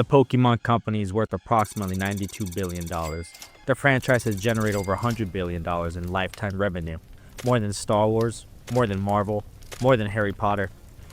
The Pokémon company is worth approximately $92 billion. The franchise has generated over $100 billion in lifetime revenue, more than Star Wars, more than Marvel, more than Harry Potter.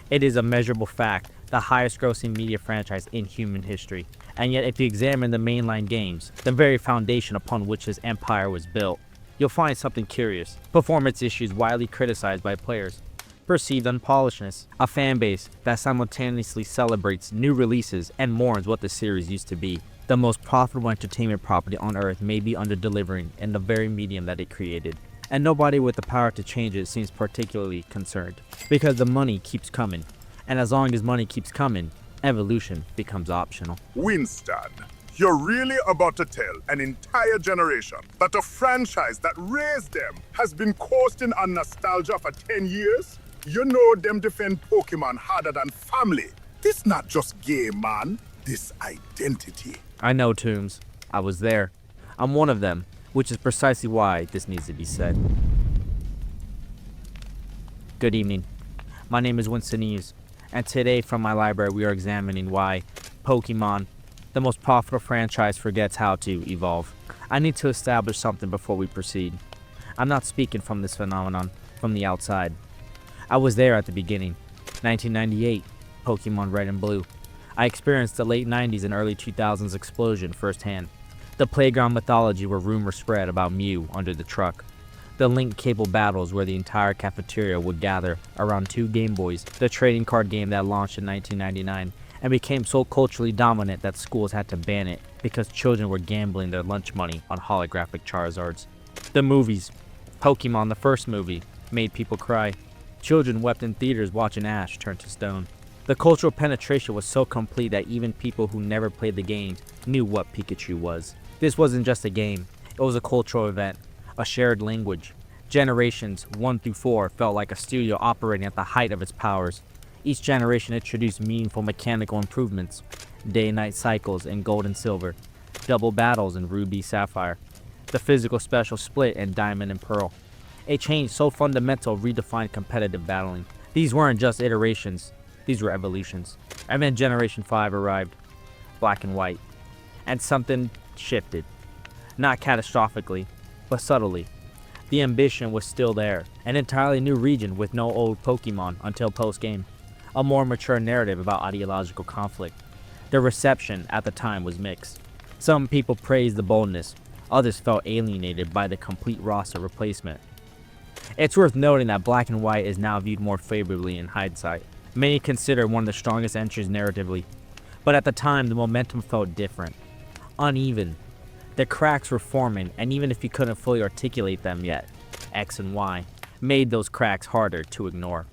It is a measurable fact, the highest grossing media franchise in human history. And yet if you examine the mainline games, the very foundation upon which this empire was built, you'll find something curious. Performance issues widely criticized by players. Perceived unpolishedness, a fanbase that simultaneously celebrates new releases and mourns what the series used to be. The most profitable entertainment property on Earth may be under-delivering in the very medium that it created. And nobody with the power to change it seems particularly concerned, because the money keeps coming. And as long as money keeps coming, evolution becomes optional. Winston, you're really about to tell an entire generation that a franchise that raised them has been coasting on nostalgia for 10 years? You know them defend Pokémon harder than family. This not just game, man. This identity. I know, Toombs. I was there. I'm one of them, which is precisely why this needs to be said. Good evening. My name is Winston Eves, and today from my library we are examining why Pokémon, the most profitable franchise, forgets how to evolve. I need to establish something before we proceed. I'm not speaking from this phenomenon from the outside. I was there at the beginning, 1998, Pokémon Red and Blue. I experienced the late 90s and early 2000s explosion firsthand. The playground mythology where rumors spread about Mew under the truck. The link cable battles where the entire cafeteria would gather around two Game Boys. The trading card game that launched in 1999 and became so culturally dominant that schools had to ban it because children were gambling their lunch money on holographic Charizards. The movies. Pokémon, the first movie, made people cry. Children wept in theaters watching Ash turn to stone. The cultural penetration was so complete that even people who never played the games knew what Pikachu was. This wasn't just a game, it was a cultural event, a shared language. Generations 1 through 4 felt like a studio operating at the height of its powers. Each generation introduced meaningful mechanical improvements, day-night cycles in Gold and Silver, double battles in Ruby Sapphire, the physical special split in Diamond and Pearl. A change so fundamental redefined competitive battling. These weren't just iterations, these were evolutions. And then Generation 5 arrived, Black and White, and something shifted. Not catastrophically, but subtly. The ambition was still there, an entirely new region with no old Pokemon until post-game. A more mature narrative about ideological conflict. The reception at the time was mixed. Some people praised the boldness, others felt alienated by the complete roster replacement. It's worth noting that Black and White is now viewed more favorably in hindsight. Many consider one of the strongest entries narratively, but at the time the momentum felt different, uneven. The cracks were forming, and even if you couldn't fully articulate them yet, X and Y made those cracks harder to ignore.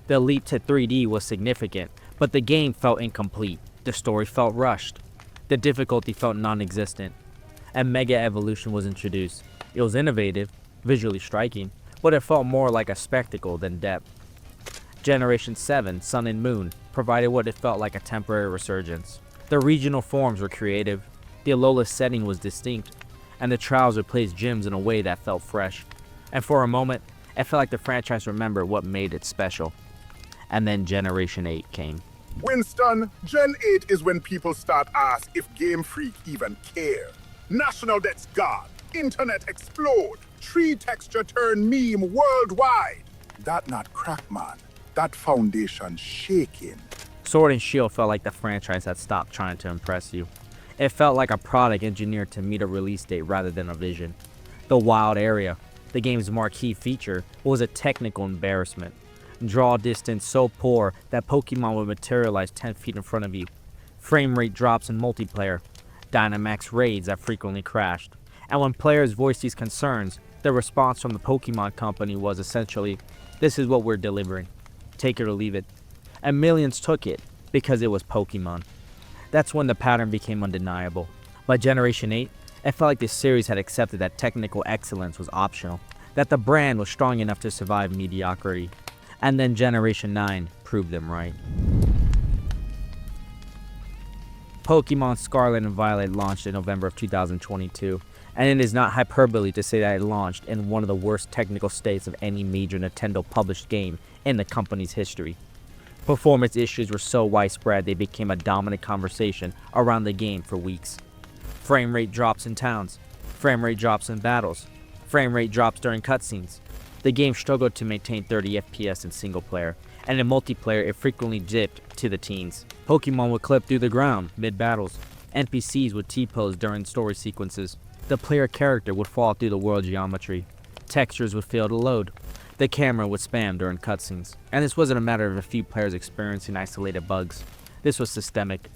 The leap to 3D was significant, but the game felt incomplete. The story felt rushed. The difficulty felt non-existent. And Mega Evolution was introduced. It was innovative, visually striking, but it felt more like a spectacle than depth. Generation 7, Sun and Moon, provided what it felt like a temporary resurgence. The regional forms were creative, the Alola setting was distinct, and the trials replaced gyms in a way that felt fresh. And for a moment, it felt like the franchise remembered what made it special. And then Generation 8 came. Winston, Gen 8 is when people start ask if Game Freak even care. National debts gone, internet explode, tree texture turn meme worldwide. That not crack, man. That foundation shaking. Sword and Shield felt like the franchise had stopped trying to impress you. It felt like a product engineered to meet a release date rather than a vision. The wild area, the game's marquee feature, was a technical embarrassment. Draw distance so poor that Pokemon would materialize 10 feet in front of you. Frame rate drops in multiplayer. Dynamax raids that frequently crashed. And when players voiced these concerns, the response from the Pokemon company was essentially, "This is what we're delivering. Take it or leave it." And millions took it because it was Pokemon. That's when the pattern became undeniable. By Generation 8, it felt like the series had accepted that technical excellence was optional, that the brand was strong enough to survive mediocrity. And then Generation 9 proved them right. Pokémon Scarlet and Violet launched in November of 2022, and it is not hyperbole to say that it launched in one of the worst technical states of any major Nintendo published game in the company's history. Performance issues were so widespread they became a dominant conversation around the game for weeks. Frame rate drops in towns, frame rate drops in battles, frame rate drops during cutscenes. The game struggled to maintain 30 FPS in single player, and in multiplayer it frequently dipped to the teens. Pokemon would clip through the ground mid-battles. NPCs would T-pose during story sequences. The player character would fall through the world geometry. Textures would fail to load. The camera would spam during cutscenes. And this wasn't a matter of a few players experiencing isolated bugs. This was systemic.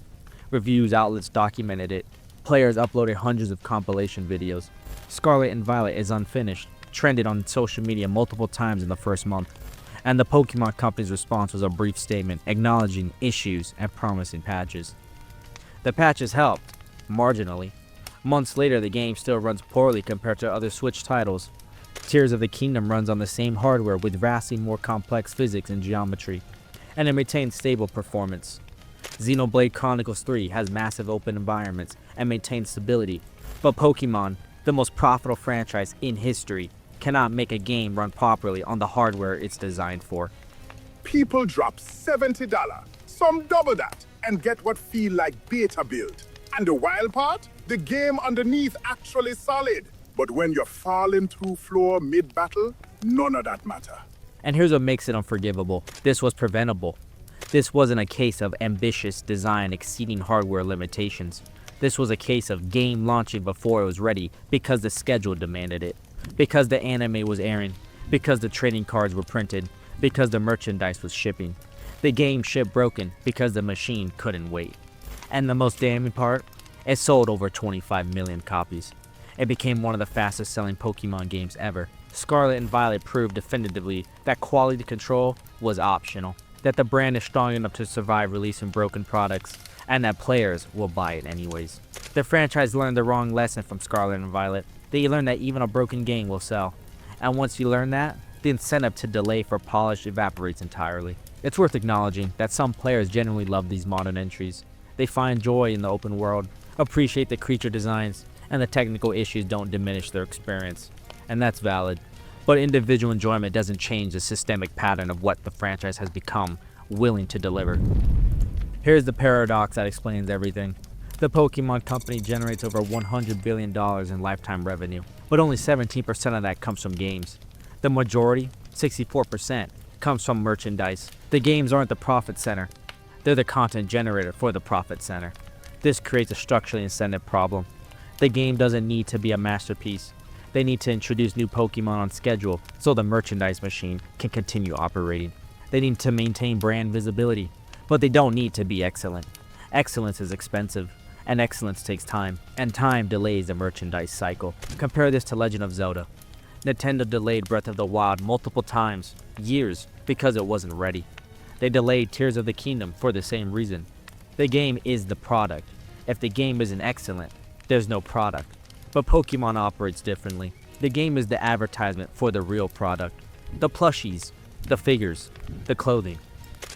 Reviews outlets documented it. Players uploaded hundreds of compilation videos. Scarlet and Violet is unfinished, trended on social media multiple times in the first month. And the Pokemon Company's response was a brief statement acknowledging issues and promising patches. The patches helped, marginally. Months later, the game still runs poorly compared to other Switch titles. Tears of the Kingdom runs on the same hardware with vastly more complex physics and geometry, and it maintains stable performance. Xenoblade Chronicles 3 has massive open environments and maintains stability, but Pokemon, the most profitable franchise in history, cannot make a game run properly on the hardware it's designed for. People drop $70, some double that, and get what feel like beta build. And the wild part? The game underneath actually solid. But when you're falling through floor mid-battle, none of that matter. And here's what makes it unforgivable. This was preventable. This wasn't a case of ambitious design exceeding hardware limitations. This was a case of game launching before it was ready because the schedule demanded it, because the anime was airing, because the trading cards were printed, because the merchandise was shipping. The game shipped broken because the machine couldn't wait. And the most damning part, it sold over 25 million copies. It became one of the fastest selling Pokemon games ever. Scarlet and Violet proved definitively that quality control was optional, that the brand is strong enough to survive releasing broken products, and that players will buy it anyways. The franchise learned the wrong lesson from Scarlet and Violet. They learned that even a broken game will sell. And once you learn that, the incentive to delay for polish evaporates entirely. It's worth acknowledging that some players genuinely love these modern entries. They find joy in the open world, appreciate the creature designs, and the technical issues don't diminish their experience. And that's valid. But individual enjoyment doesn't change the systemic pattern of what the franchise has become willing to deliver. Here's the paradox that explains everything. The Pokemon Company generates over $100 billion in lifetime revenue, but only 17% of that comes from games. The majority, 64%, comes from merchandise. The games aren't the profit center. They're the content generator for the profit center. This creates a structurally incentive problem. The game doesn't need to be a masterpiece. They need to introduce new Pokemon on schedule so the merchandise machine can continue operating. They need to maintain brand visibility, but they don't need to be excellent. Excellence is expensive, and excellence takes time, and time delays the merchandise cycle. Compare this to Legend of Zelda. Nintendo delayed Breath of the Wild multiple times, years, because it wasn't ready. They delayed Tears of the Kingdom for the same reason. The game is the product. If the game isn't excellent, there's no product. But Pokemon operates differently. The game is the advertisement for the real product. The plushies, the figures, the clothing.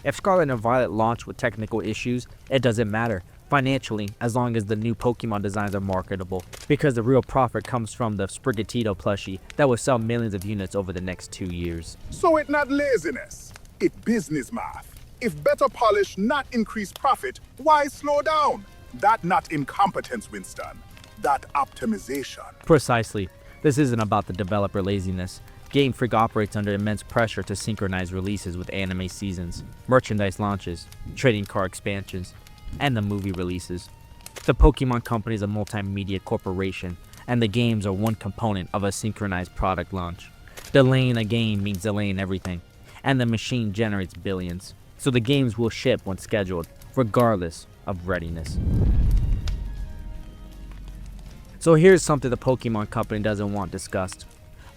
If Scarlet and Violet launch with technical issues, it doesn't matter financially as long as the new Pokemon designs are marketable, because the real profit comes from the Sprigatito plushie that will sell millions of units over the next 2 years. So it not laziness, it business math. If better polish not increase profit, why slow down? That not incompetence, Winston. That optimization. Precisely. This isn't about the developer laziness. Game Freak operates under immense pressure to synchronize releases with anime seasons, merchandise launches, trading card expansions, and the movie releases. The Pokemon Company is a multimedia corporation, and the games are one component of a synchronized product launch. Delaying a game means delaying everything, and the machine generates billions, so the games will ship when scheduled, regardless of readiness. So here's something the Pokemon Company doesn't want discussed.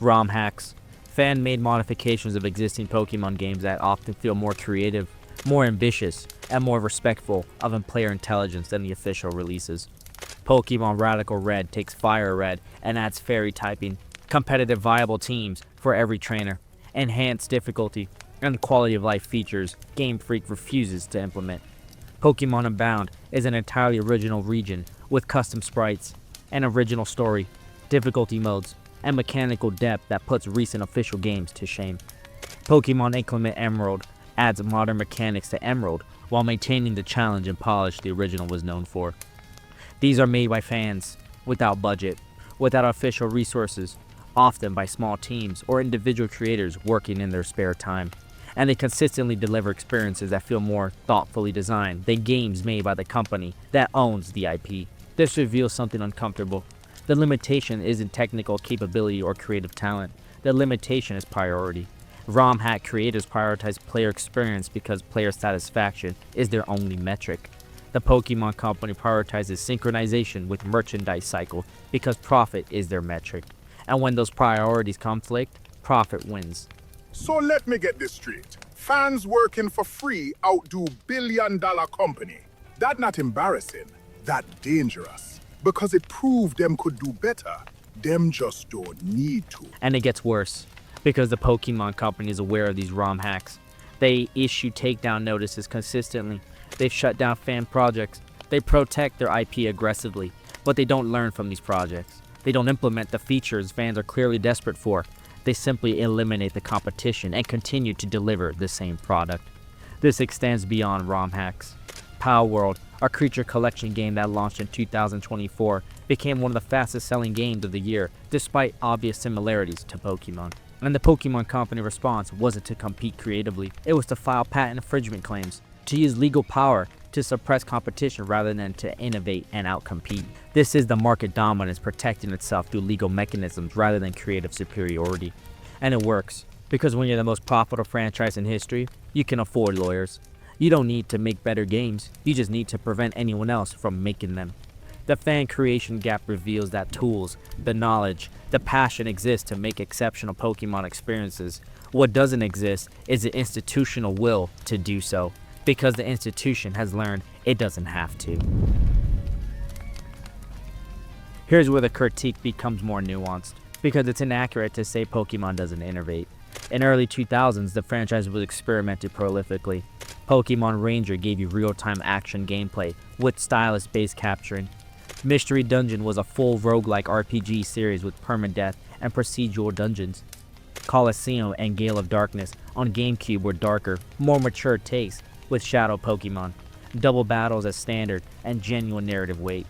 ROM hacks. Fan-made modifications of existing Pokemon games that often feel more creative, more ambitious, and more respectful of player intelligence than the official releases. Pokemon Radical Red takes Fire Red and adds fairy typing, competitive viable teams for every trainer, enhanced difficulty, and quality of life features Game Freak refuses to implement. Pokemon Unbound is an entirely original region with custom sprites, an original story, difficulty modes, and mechanical depth that puts recent official games to shame. Pokemon Inclement Emerald adds modern mechanics to Emerald while maintaining the challenge and polish the original was known for. These are made by fans, without budget, without official resources, often by small teams or individual creators working in their spare time, and they consistently deliver experiences that feel more thoughtfully designed than games made by the company that owns the IP. This reveals something uncomfortable. The limitation isn't technical capability or creative talent. The limitation is priority. ROM hack creators prioritize player experience because player satisfaction is their only metric. The Pokémon company prioritizes synchronization with merchandise cycle because profit is their metric. And when those priorities conflict, profit wins. So let me get this straight. Fans working for free outdo billion-dollar company. That not embarrassing, that dangerous. Because it proved them could do better. Them just don't need to. And it gets worse, because the Pokémon company is aware of these ROM hacks. They issue takedown notices consistently. They've shut down fan projects. They protect their IP aggressively, but they don't learn from these projects. They don't implement the features fans are clearly desperate for. They simply eliminate the competition and continue to deliver the same product. This extends beyond ROM hacks. Power World, our creature collection game that launched in 2024, became one of the fastest selling games of the year, despite obvious similarities to Pokémon. And the Pokémon company response wasn't to compete creatively, it was to file patent infringement claims, to use legal power to suppress competition rather than to innovate and outcompete. This is the market dominance protecting itself through legal mechanisms rather than creative superiority. And it works, because when you're the most profitable franchise in history, you can afford lawyers. You don't need to make better games, you just need to prevent anyone else from making them. The fan creation gap reveals that tools, the knowledge, the passion exist to make exceptional Pokémon experiences. What doesn't exist is the institutional will to do so, because the institution has learned it doesn't have to. Here's where the critique becomes more nuanced, because it's inaccurate to say Pokémon doesn't innovate. In early 2000s, the franchise was experimented prolifically. Pokémon Ranger gave you real-time action gameplay with stylus-based capturing. Mystery Dungeon was a full roguelike RPG series with permadeath and procedural dungeons. Colosseum and Gale of Darkness on GameCube were darker, more mature takes with shadow Pokémon, double battles as standard, and genuine narrative weight.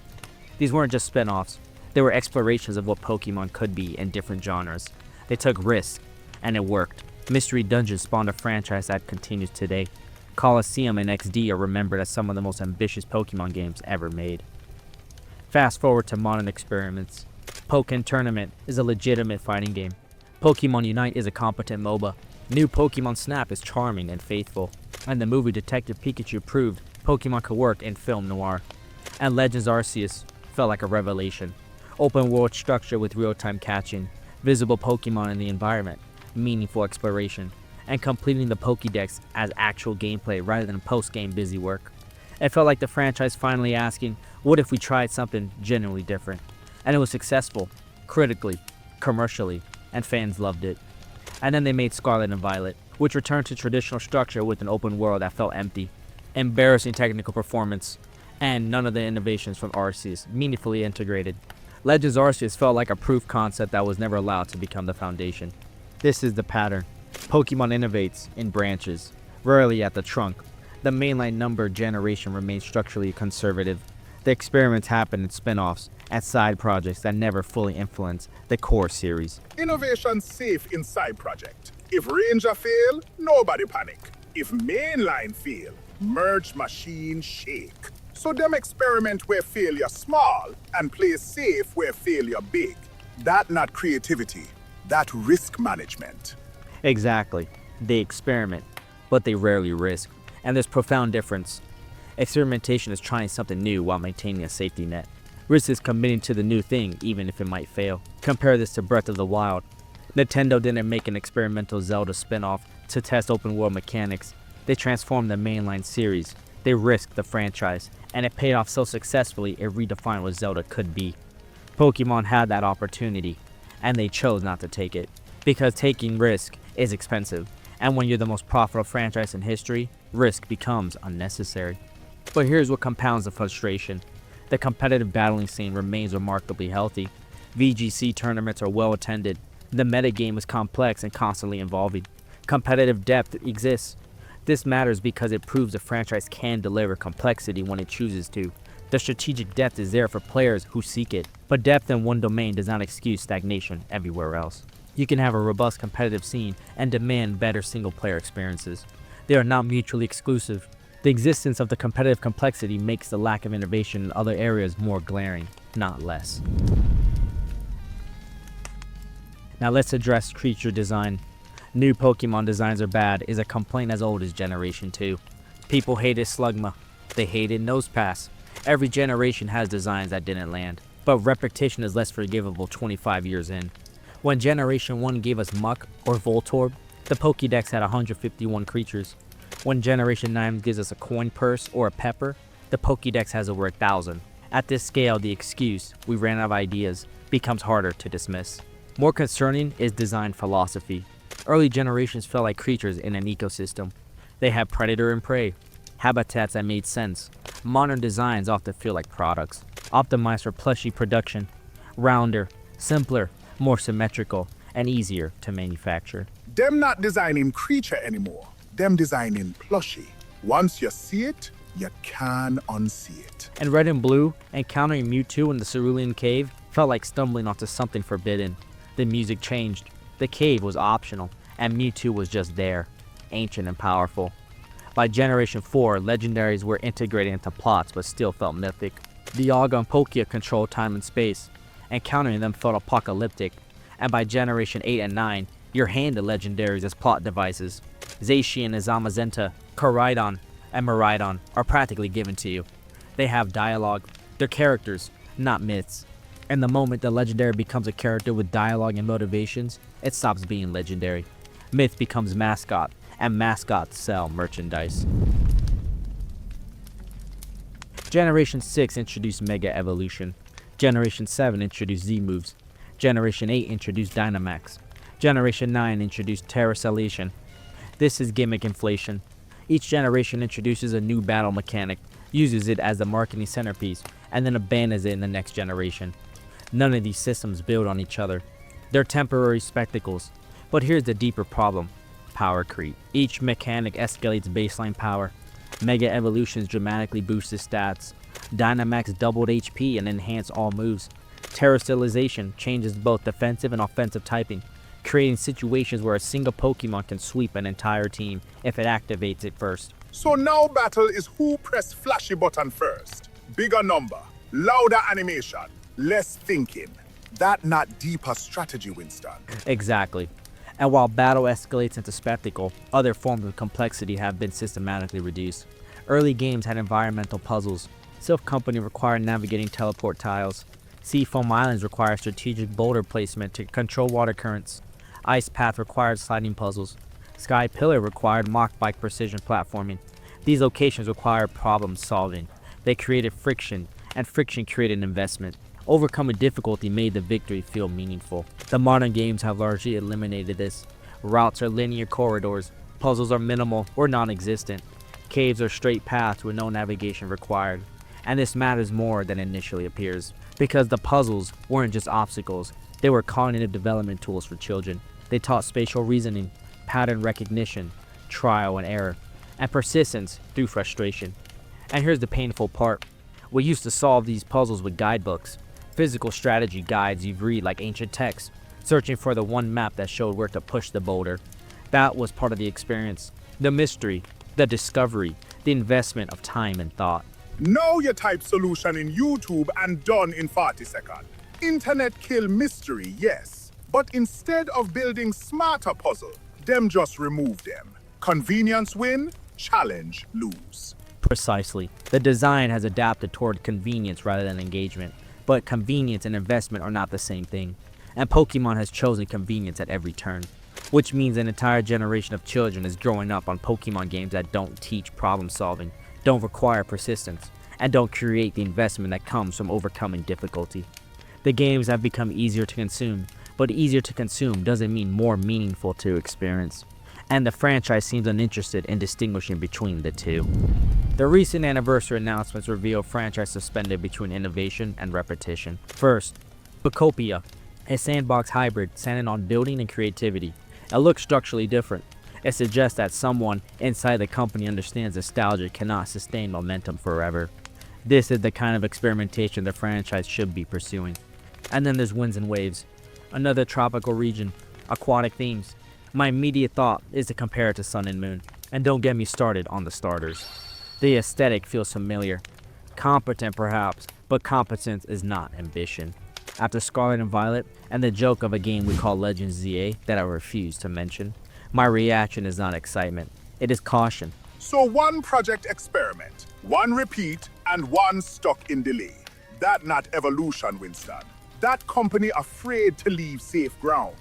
These weren't just spin-offs, they were explorations of what Pokémon could be in different genres. They took risks, and it worked. Mystery Dungeon spawned a franchise that continues today. Colosseum and XD are remembered as some of the most ambitious Pokémon games ever made. Fast forward to modern experiments. Pokken Tournament is a legitimate fighting game. Pokémon Unite is a competent MOBA. New Pokémon Snap is charming and faithful. And the movie Detective Pikachu proved Pokémon could work in film noir. And Legends Arceus felt like a revelation. Open world structure with real-time catching, visible Pokémon in the environment, meaningful exploration, and completing the Pokédex as actual gameplay rather than post-game busy work. It felt like the franchise finally asking, what if we tried something genuinely different? And it was successful, critically, commercially, and fans loved it. And then they made Scarlet and Violet, which returned to traditional structure with an open world that felt empty. Embarrassing technical performance, and none of the innovations from Arceus meaningfully integrated. Legends Arceus felt like a proof concept that was never allowed to become the foundation. This is the pattern. Pokémon innovates in branches, rarely at the trunk. The mainline number generation remains structurally conservative. The experiments happen in spin-offs and side projects that never fully influence the core series. Innovation safe in side project. If Ranger fail, nobody panic. If mainline fail, merge machine shake. So them experiment where failure small and play safe where failure big. That not creativity, that risk management. Exactly. They experiment, but they rarely risk. And there's profound difference. Experimentation is trying something new while maintaining a safety net. Risk is committing to the new thing even if it might fail. Compare this to Breath of the Wild. Nintendo didn't make an experimental Zelda spin-off to test open world mechanics. They transformed the mainline series. They risked the franchise, and it paid off so successfully it redefined what Zelda could be. Pokémon had that opportunity, and they chose not to take it. Because taking risk is expensive, and when you're the most profitable franchise in history, risk becomes unnecessary. But here's what compounds the frustration. The competitive battling scene remains remarkably healthy. VGC tournaments are well attended. The metagame is complex and constantly evolving. Competitive depth exists. This matters because it proves the franchise can deliver complexity when it chooses to. The strategic depth is there for players who seek it, but depth in one domain does not excuse stagnation everywhere else. You can have a robust competitive scene and demand better single-player experiences. They are not mutually exclusive. The existence of the competitive complexity makes the lack of innovation in other areas more glaring, not less. Now let's address creature design. New Pokemon designs are bad is a complaint as old as Generation 2. People hated Slugma. They hated Nosepass. Every generation has designs that didn't land, but repetition is less forgivable 25 years in. When Generation 1 gave us Muck or Voltorb, the Pokédex had 151 creatures. When Generation 9 gives us a coin purse or a pepper, the Pokédex has over 1,000. At this scale, the excuse, "we ran out of ideas," becomes harder to dismiss. More concerning is design philosophy. Early generations felt like creatures in an ecosystem. They had predator and prey, habitats that made sense. Modern designs often feel like products, optimized for plushy production, rounder, simpler, more symmetrical, and easier to manufacture. Them not designing creature anymore. Them designing plushie. Once you see it, you can't unsee it. And Red and Blue, encountering Mewtwo in the Cerulean Cave, felt like stumbling onto something forbidden. The music changed. The cave was optional, and Mewtwo was just there, ancient and powerful. By Generation 4, legendaries were integrated into plots but still felt mythic. Dialga and Palkia controlled time and space. Encountering them felt apocalyptic. And by Generation 8 and 9, you're handed legendaries as plot devices. Zacian and Zamazenta, Koraidon, and Miraidon are practically given to you. They have dialogue. They're characters, not myths. And the moment the legendary becomes a character with dialogue and motivations, it stops being legendary. Myth becomes mascot, and mascots sell merchandise. Generation 6 introduced Mega Evolution. Generation 7 introduced Z-moves. Generation 8 introduced Dynamax. Generation 9 introduced Terrastellation. This is gimmick inflation. Each generation introduces a new battle mechanic, uses it as the marketing centerpiece, and then abandons it in the next generation. None of these systems build on each other. They're temporary spectacles. But here's the deeper problem: power creep. Each mechanic escalates baseline power. Mega Evolutions dramatically boost his stats. Dynamax doubled HP and enhanced all moves. Terrastellization changes both defensive and offensive typing, creating situations where a single Pokemon can sweep an entire team if it activates it first. So now battle is who press flashy button first. Bigger number, louder animation, less thinking. That not deeper strategy, Winston. Exactly. And while battle escalates into spectacle, other forms of complexity have been systematically reduced. Early games had environmental puzzles. Silph Company required navigating teleport tiles. Seafoam Islands required strategic boulder placement to control water currents. Ice Path required sliding puzzles. Sky Pillar required mock bike precision platforming. These locations required problem solving. They created friction, and friction created investment. Overcoming difficulty made the victory feel meaningful. The modern games have largely eliminated this. Routes are linear corridors. Puzzles are minimal or non-existent. Caves are straight paths with no navigation required. And this matters more than initially appears, because the puzzles weren't just obstacles. They were cognitive development tools for children. They taught spatial reasoning, pattern recognition, trial and error, and persistence through frustration. And here's the painful part. We used to solve these puzzles with guidebooks, physical strategy guides you'd read like ancient texts, searching for the one map that showed where to push the boulder. That was part of the experience. The mystery, the discovery, the investment of time and thought. Now you type solution in YouTube and done in 40 seconds. Internet kill mystery, yes. But instead of building smarter puzzle, them just remove them. Convenience win, challenge lose. Precisely. The design has adapted toward convenience rather than engagement. But convenience and investment are not the same thing. And Pokemon has chosen convenience at every turn. Which means an entire generation of children is growing up on Pokemon games that don't teach problem solving, don't require persistence, and don't create the investment that comes from overcoming difficulty. The games have become easier to consume, but easier to consume doesn't mean more meaningful to experience. And the franchise seems uninterested in distinguishing between the two. The recent anniversary announcements reveal franchise suspended between innovation and repetition. First, Bacopia, a sandbox hybrid centered on building and creativity. It looks structurally different. It suggests that someone inside the company understands nostalgia cannot sustain momentum forever. This is the kind of experimentation the franchise should be pursuing. And then there's Winds and Waves, another tropical region, aquatic themes. My immediate thought is to compare it to Sun and Moon, and don't get me started on the starters. The aesthetic feels familiar, competent perhaps, but competence is not ambition. After Scarlet and Violet and the joke of a game we call Legends ZA that I refuse to mention, my reaction is not excitement, it is caution. So one project experiment, one repeat, and one stuck in delay. That not evolution, Winston. That company afraid to leave safe ground.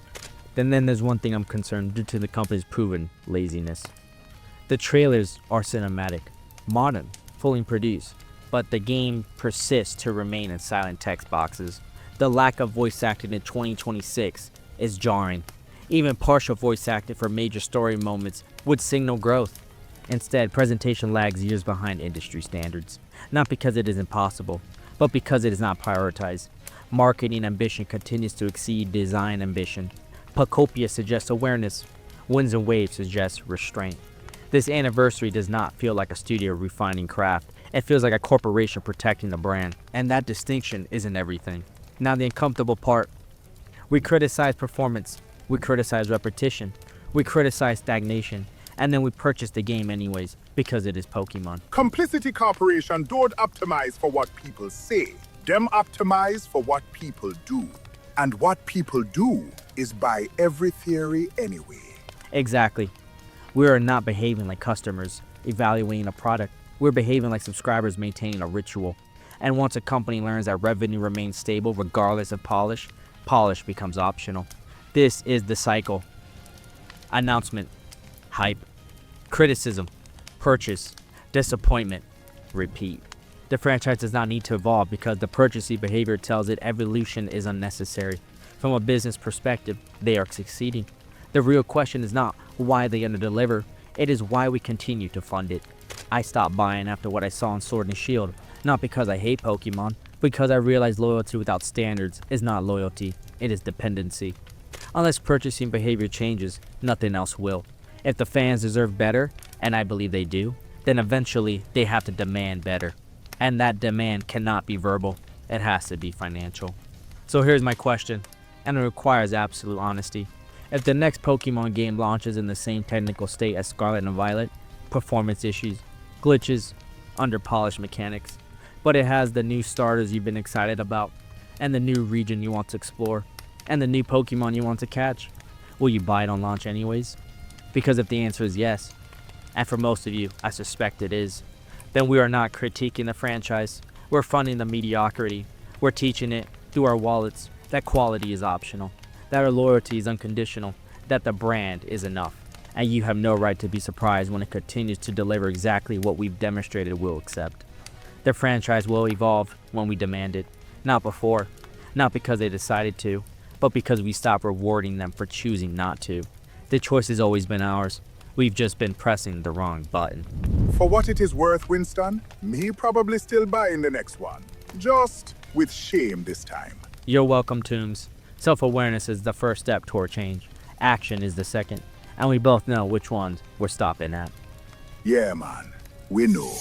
Then there's one thing I'm concerned due to the company's proven laziness. The trailers are cinematic, modern, fully produced, but the game persists to remain in silent text boxes. The lack of voice acting in 2026 is jarring. Even partial voice acting for major story moments would signal growth. Instead, presentation lags years behind industry standards. Not because it is impossible, but because it is not prioritized. Marketing ambition continues to exceed design ambition. Pacopia suggests awareness. Winds and Waves suggests restraint. This anniversary does not feel like a studio refining craft. It feels like a corporation protecting the brand. And that distinction isn't everything. Now the uncomfortable part. We criticize performance. We criticize repetition. We criticize stagnation. And then we purchase the game anyways, because it is Pokemon. Complicity Corporation don't optimize for what people say. Them optimize for what people do. And what people do is buy every theory anyway. Exactly. We are not behaving like customers evaluating a product. We're behaving like subscribers maintaining a ritual. And once a company learns that revenue remains stable regardless of polish, polish becomes optional. This is the cycle. Announcement, hype, criticism, purchase, disappointment, repeat. The franchise does not need to evolve because the purchasing behavior tells it evolution is unnecessary. From a business perspective, they are succeeding. The real question is not why they underdeliver, it is why we continue to fund it. I stopped buying after what I saw in Sword and Shield, not because I hate Pokemon, because I realized loyalty without standards is not loyalty, it is dependency. Unless purchasing behavior changes, nothing else will. If the fans deserve better, and I believe they do, then eventually they have to demand better. And that demand cannot be verbal, it has to be financial. So here's my question, and it requires absolute honesty. If the next Pokemon game launches in the same technical state as Scarlet and Violet, performance issues, glitches, under-polished mechanics, but it has the new starters you've been excited about, and the new region you want to explore, and the new Pokemon you want to catch, will you buy it on launch anyways? Because if the answer is yes, and for most of you, I suspect it is, then we are not critiquing the franchise, we're funding the mediocrity, we're teaching it through our wallets that quality is optional, that our loyalty is unconditional, that the brand is enough, and you have no right to be surprised when it continues to deliver exactly what we've demonstrated we'll accept. The franchise will evolve when we demand it, not before, not because they decided to, but because we stop rewarding them for choosing not to. The choice has always been ours. We've just been pressing the wrong button. For what it is worth, Winston, me probably still buying the next one. Just with shame this time. You're welcome, Toombs. Self-awareness is the first step toward change. Action is the second. And we both know which ones we're stopping at. Yeah, man. We know.